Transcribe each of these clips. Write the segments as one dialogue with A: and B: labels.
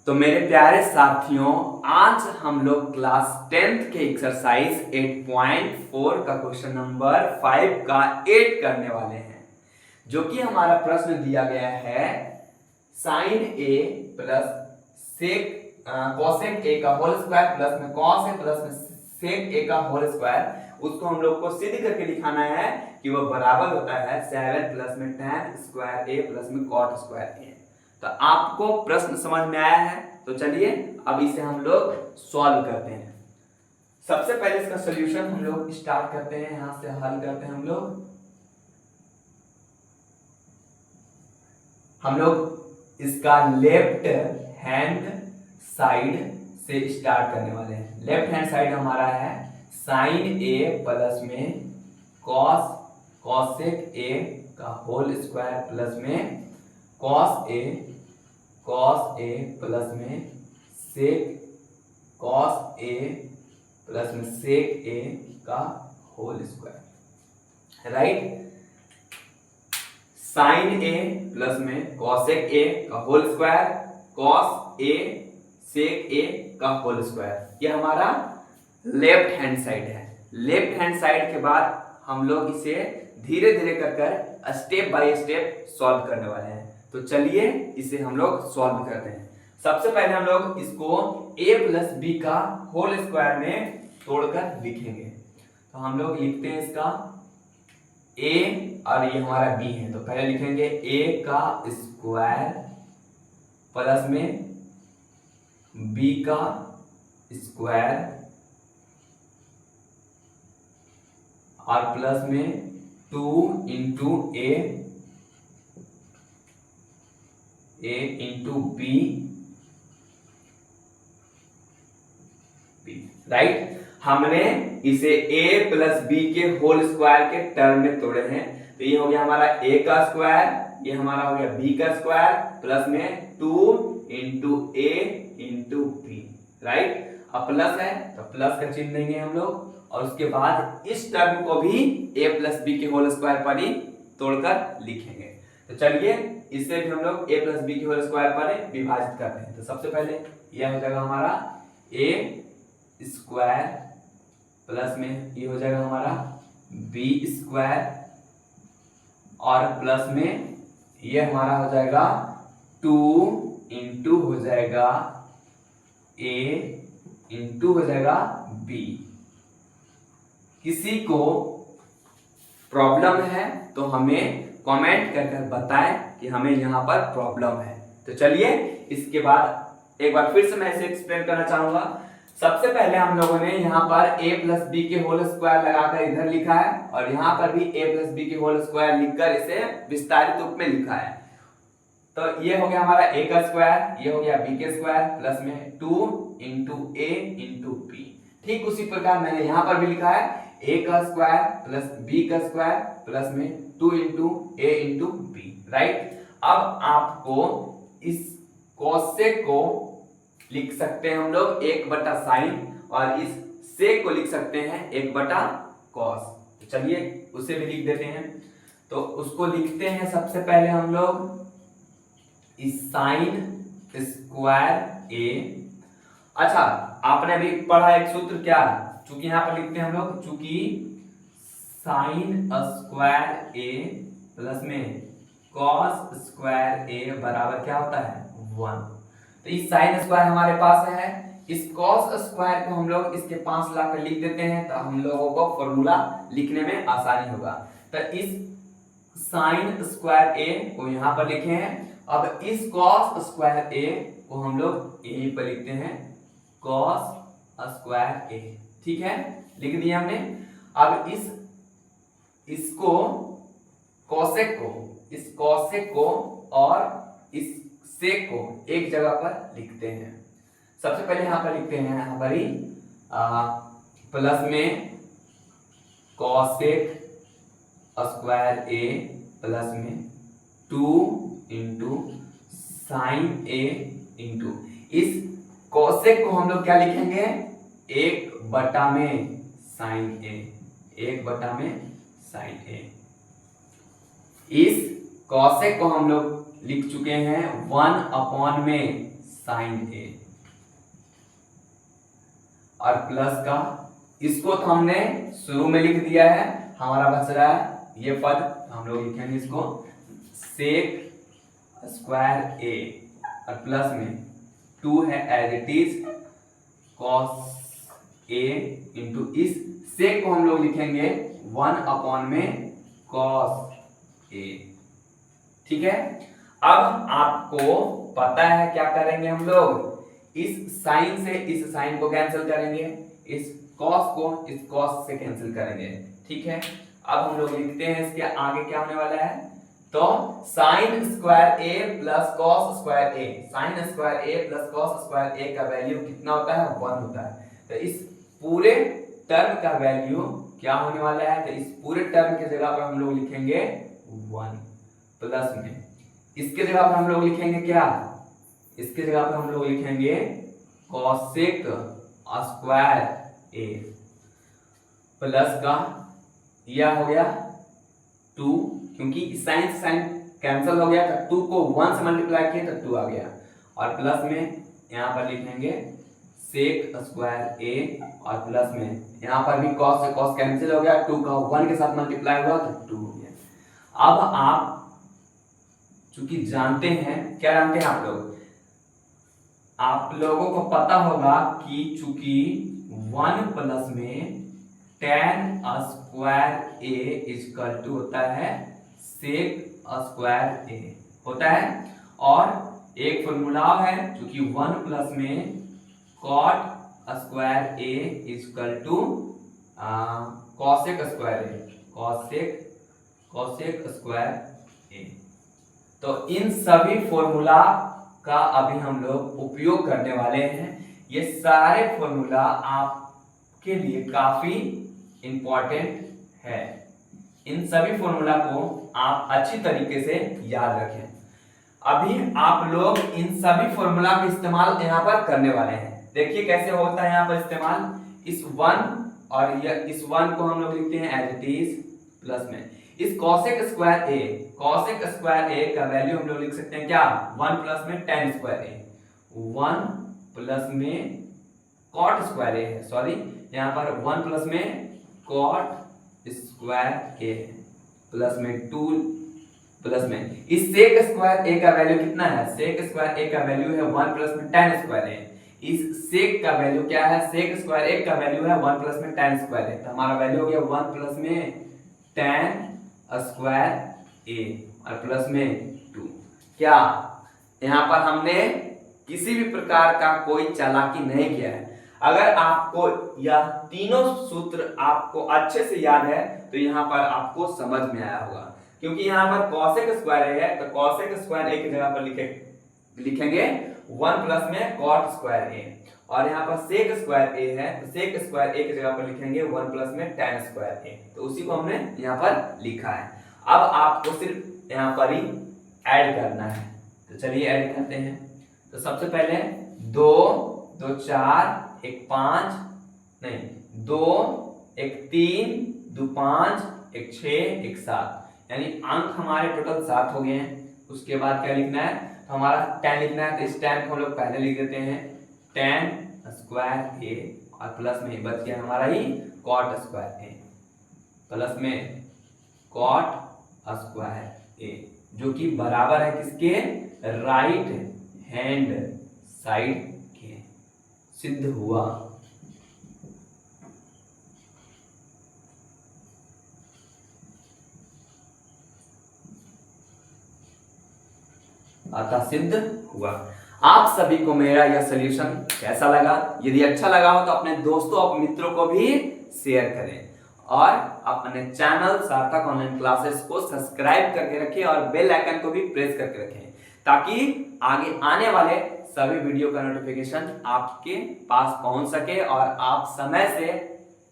A: तो मेरे प्यारे साथियों, आज हम लोग क्लास 10th के एक्सरसाइज 8.4 का क्वेश्चन नंबर 5 का 8 करने वाले हैं, जो कि हमारा प्रश्न दिया गया है sine A plus sec cosec A का होल स्क्वायर प्लस में कॉस ए प्लस में सेक ए का होल स्क्वायर। उसको हम लोग को सिद्ध करके दिखाना है कि वो बराबर होता है 7 प्लस में tan स्क्वायर ए प्लस में cot स्क्वायर ए। तो आपको प्रश्न समझ में आया है, तो चलिए अब इसे हम लोग सॉल्व करते हैं। सबसे पहले इसका सॉल्यूशन हम लोग स्टार्ट करते हैं, यहां से हल करते हैं हम लोग इसका लेफ्ट हैंड साइड से स्टार्ट करने वाले हैं। लेफ्ट हैंड साइड हमारा है साइन ए प्लस में कॉसेक ए का होल स्क्वायर प्लस में कॉस ए प्लस में सेक कॉस ए प्लस में सेक ए का whole square, right. Sign A plus में कॉसेक ए का होल स्क्वायर कॉस ए सेक ए का होल स्क्वायर, ये हमारा लेफ्ट हैंड साइड है। लेफ्ट हैंड साइड के बाद हम लोग इसे धीरे धीरे कर स्टेप बाय स्टेप सॉल्व करने वाले हैं। तो चलिए इसे हम लोग सॉल्व करते हैं। सबसे पहले हम लोग इसको a प्लस बी का होल स्क्वायर में तोड़कर लिखेंगे। तो हम लोग लिखते हैं इसका a और ये हमारा b है, तो पहले लिखेंगे a का स्क्वायर प्लस में b का स्क्वायर और प्लस में 2 into a into B, right. हमने इसे a प्लस बी के होल स्क्वायर के टर्म में तोड़े हैं। तो ये हो गया हमारा a का स्क्वायर, ये हमारा हो गया b का स्क्वायर प्लस में 2 into a into B, right. अब प्लस है तो प्लस का चिन्ह देंगे हम लोग, और उसके बाद इस टर्म को भी a प्लस बी के होल स्क्वायर पर ही तोड़कर लिखेंगे। तो चलिए इससे भी हम लोग a प्लस बी के होल स्क्वायर पर विभाजित करते हैं। तो सबसे पहले यह हो जाएगा हमारा a स्क्वायर प्लस में ये हो जाएगा हमारा b स्क्वायर और प्लस में ये हमारा हो जाएगा 2 इंटू हो जाएगा a इंटू हो जाएगा b। किसी को प्रॉब्लम है तो हमें कमेंट करके बताएं कि हमें यहाँ पर प्रॉब्लम है। तो चलिए इसके बाद एक बार फिर से मैं इसे एक्सप्लेन करना चाहूंगा। सबसे पहले हम लोगों ने यहाँ पर a प्लस बी के होल स्क्वायर लगाकर इधर लिखा है, और यहाँ पर भी a प्लस बी के होल स्क्वायर लिखकर इसे विस्तारित रूप में लिखा है। तो ये हो गया हमारा a का स्क्वायर, ये हो गया b के स्क्वायर प्लस में 2 इंटू a इंटू b। ठीक उसी प्रकार मैंने यहाँ पर भी लिखा है a का स्क्वायर प्लस b का स्क्वायर प्लस में 2 into a into b, right. अब आपको इस कॉसेक को लिख सकते हैं हम लोग 1/sin, और इस सेक को लिख सकते हैं 1/cos। तो चलिए उसे भी लिख देते हैं। तो उसको लिखते हैं सबसे पहले हम लोग इस साइन स्क्वायर ए। अच्छा, आपने अभी पढ़ा एक सूत्र, क्या, चूंकि यहाँ पर लिखते हैं हम लोग, चूंकि साइन स्क्वायर ए प्लस में कॉस स्क्वायर ए बराबर क्या होता है 1। तो इस साइन स्क्वायर हमारे पास है, इस कॉस स्क्वायर को हम लोग इसके पास लाकर लिख देते हैं, तो हम लोगों को फॉर्मूला लिखने में आसानी होगा। तो इस साइन स्क्वायर ए को यहाँ पर लिखे हैं। अब इस कॉस स्क्वायर ए को हम लोग यहीं पर लिखते हैं कॉस स्क्वायर ए, ठीक है, लिख दिया हमने। अब इसको इस कॉसेक को और इस सेक को एक जगह पर लिखते हैं। सबसे पहले यहाँ पर लिखते हैं, यहाँ पर ही प्लस में कॉसेक स्क्वायर ए प्लस में 2 इंटू साइन ए इंटू, इस कॉसेक को हम लोग क्या लिखेंगे 1/में साइन ए, 1/में साइन ए। इस कॉसेक को हम लोग लिख चुके हैं 1/में साइन ए, और प्लस का इसको तो हमने शुरू में लिख दिया है, हमारा बच रहा है ये पद, हम लोग लिखेंगे इसको सेक स्क्वायर ए, और प्लस में 2 है as it is cos A into इस सेक को हम लोग लिखेंगे 1 में कॉस ए। ठीक है, अब आपको पता है क्या करेंगे हम लोग, इस साइन से इस साइन को कैंसिल करेंगे, इस कॉस को इस कॉस से कैंसिल करेंगे। ठीक है, अब हम लोग लिखते हैं इसके आगे क्या होने वाला है, तो साइन स्क्वायर ए प्लस कॉस स्क्वायर ए, साइन स्क्वायर ए प्लस कॉस स्क्वायर ए का वैल्यू कितना होता है, 1 होता है। तो इस पूरे टर्म का वैल्यू क्या होने वाला है, तो इस पूरे टर्म की जगह पर हम लोग लिखेंगे 1, प्लस में इसके जगह पर हम लोग लिखेंगे क्या, इसके जगह पर हम लोग लिखेंगे कॉसेक स्क्वायर ए, प्लस का यह हो गया 2, क्योंकि साइन से साइन कैंसिल हो गया, तो 2 को 1 से मल्टीप्लाई किए तो 2 आ गया, और प्लस में यहाँ पर लिखेंगे सेक स्क्वायर ए, और प्लस में यहाँ पर भी कॉस से कॉस कैंसिल हो गया, 2 का 1 के साथ मल्टीप्लाई हुआ तो 2 हो गया। अब आप चूंकि जानते हैं, क्या जानते हैं आप लोगों को पता होगा कि चूंकि 1 प्लस में tan square A equal to होता है सेक स्क्वायर ए होता है, और एक फॉर्मूला है चूंकि 1 प्लस में cot square A equal to cosec square A, cosec square A. तो इन सभी फॉर्मूला का अभी हम लोग उपयोग करने वाले हैं। ये सारे फॉर्मूला आपके लिए काफी इंपॉर्टेंट है, इन सभी फॉर्मूला को आप अच्छी तरीके से याद रखें। अभी आप लोग इन सभी फॉर्मूला का इस्तेमाल यहाँ पर करने वाले हैं। देखिए कैसे होता है यहाँ पर इस्तेमाल, इस 1 और इस 1 को हम लोग लिखते हैं एज इट इज, प्लस में इस कॉसेक स्क्वायर ए का वैल्यू हम लोग लिख सकते हैं क्या, 1 प्लस में tan स्क्वायर ए, 1 प्लस में कॉट स्क्वायर ए है, सॉरी यहाँ पर 1 प्लस में कॉट स्क्वायर ए, प्लस में 2 प्लस में इस सेक स्क्वायर ए का वैल्यू कितना है, सेक स्क्वायर ए का वैल्यू है 1 प्लस में tan स्क्वायर ए, इस सेक का वैल्यू क्या है, सेक स्क्वायर ए का वैल्यू है 1 प्लस में tan स्क्वायर ए, तो हमारा वैल्यू हो गया 1 प्लस में tan स्क्वायर ए और प्लस में 2। क्या यहाँ पर हमने किसी भी प्रकार का कोई चालाकी नहीं किया है। अगर आपको यह तीनों सूत्र आपको अच्छे से याद है तो यहाँ पर आपको समझ में आया होगा, क्योंकि यहाँ पर कॉसेक स्क्वायर ए है तो कॉसेक स्क्वायर ए की जगह पर लिखेंगे 1 प्लस में कॉट स्क्वायर ए, और यहाँ पर सेक स्क्वायर ए है तो सेक स्क्वायर ए की जगह पर लिखेंगे 1 प्लस में tan स्क्वायर ए, तो उसी को हमने यहाँ पर लिखा है। अब आपको सिर्फ यहाँ पर ही ऐड करना है, तो चलिए ऐड करते हैं। तो सबसे पहले 2 2 4 1 5 नहीं 2 1 3 2 5 1 6 1 7, यानी अंक हमारे टोटल 7 हो गए हैं। उसके बाद क्या लिखना है, तो हमारा tan लिखना है, तो इस tan को हम लोग पहले लिख देते हैं tan स्क्वायर ए, और प्लस में बच गया हमारा ही cot स्क्वायर ए, प्लस में cot स्क्वायर ए, जो कि बराबर है किसके, राइट हैंड साइड के। सिद्ध हुआ। अतः सिद्ध हुआ। आप सभी को मेरा यह सॉल्यूशन कैसा लगा? यदि अच्छा लगा हो तो अपने दोस्तों और मित्रों को भी शेयर करें, और अपने चैनल सार्थक ऑनलाइन क्लासेस को सब्सक्राइब करके रखें और बेल आइकन को भी प्रेस करके रखें, ताकि आगे आने वाले सभी वीडियो का नोटिफिकेशन आपके पास पहुंच सके और आप समय से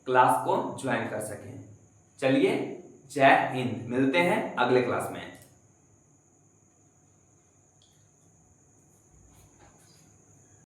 A: क्लास को ज्वाइन कर सकें। चलिए, जय हिंद। मिलते हैं अगले क्लास में।